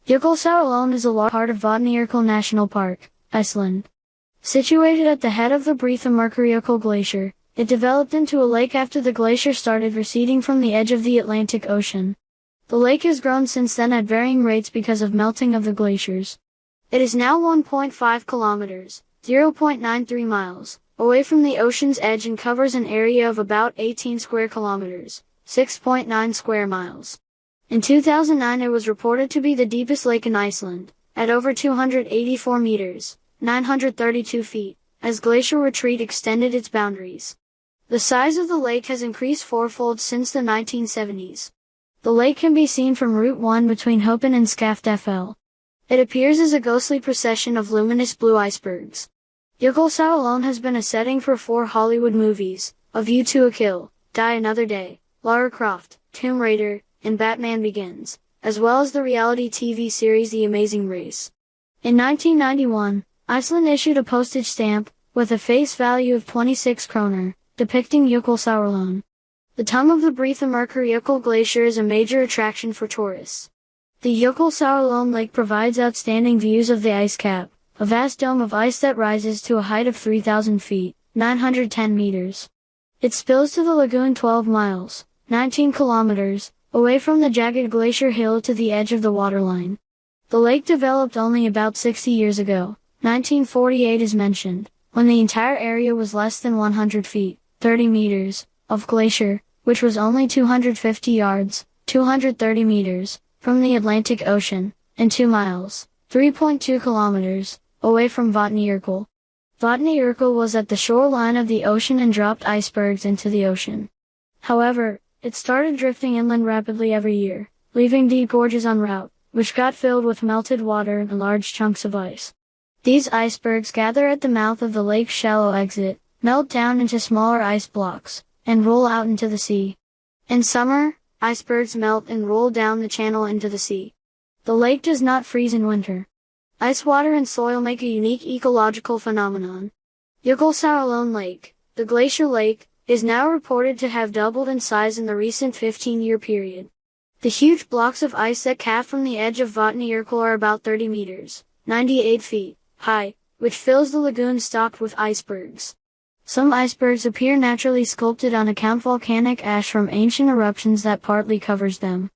Jökulsárlón is a large part of Vatnajökull National Park, Iceland. Situated at the head of the Jökulsárlón glacier, it developed into a lake after the glacier started receding from the edge of the Atlantic Ocean. The lake has grown since then at varying rates because of melting of the glaciers. It is now 1.5 kilometers, 0.93 miles, away from the ocean's edge and covers an area of about 18 square kilometers, 6.9 square miles. In 2009 it was reported to be the deepest lake in Iceland, at over 284 meters, 932 feet, as glacial retreat extended its boundaries. The size of the lake has increased fourfold since the 1970s. The lake can be seen from Route 1 between Hopen and Skaftafell. It appears as a ghostly procession of luminous blue icebergs. Jökulsárlón has been a setting for 4 Hollywood movies, A View to a Kill, Die Another Day, Lara Croft, Tomb Raider, and Batman Begins, as well as the reality TV series The Amazing Race. In 1991, Iceland issued a postage stamp, with a face value of 26 kroner, depicting Jökulsárlón. The tongue of the Jökull glacier is a major attraction for tourists. The Jökulsárlón lake provides outstanding views of the ice cap, a vast dome of ice that rises to a height of 3,000 feet, 910 meters. It spills to the lagoon 12 miles, 19 kilometers, away from the jagged glacier hill to the edge of the waterline. The lake developed only about 60 years ago, 1948 is mentioned, when the entire area was less than 100 feet, 30 meters, of glacier, which was only 250 yards, 230 meters, from the Atlantic Ocean, and 2 miles, 3.2 kilometers, away from Vatnajökull. Vatnajökull was at the shoreline of the ocean and dropped icebergs into the ocean. However, it started drifting inland rapidly every year, leaving deep gorges en route, which got filled with melted water and large chunks of ice. These icebergs gather at the mouth of the lake's shallow exit, melt down into smaller ice blocks, and roll out into the sea. In summer, icebergs melt and roll down the channel into the sea. The lake does not freeze in winter. Ice water and soil make a unique ecological phenomenon. Jökulsárlón Lake, the glacier lake, is now reported to have doubled in size in the recent 15-year period. The huge blocks of ice that calve from the edge of Vatnajökull are about 30 meters, 98 feet, high, which fills the lagoon stocked with icebergs. Some icebergs appear naturally sculpted on account volcanic ash from ancient eruptions that partly covers them.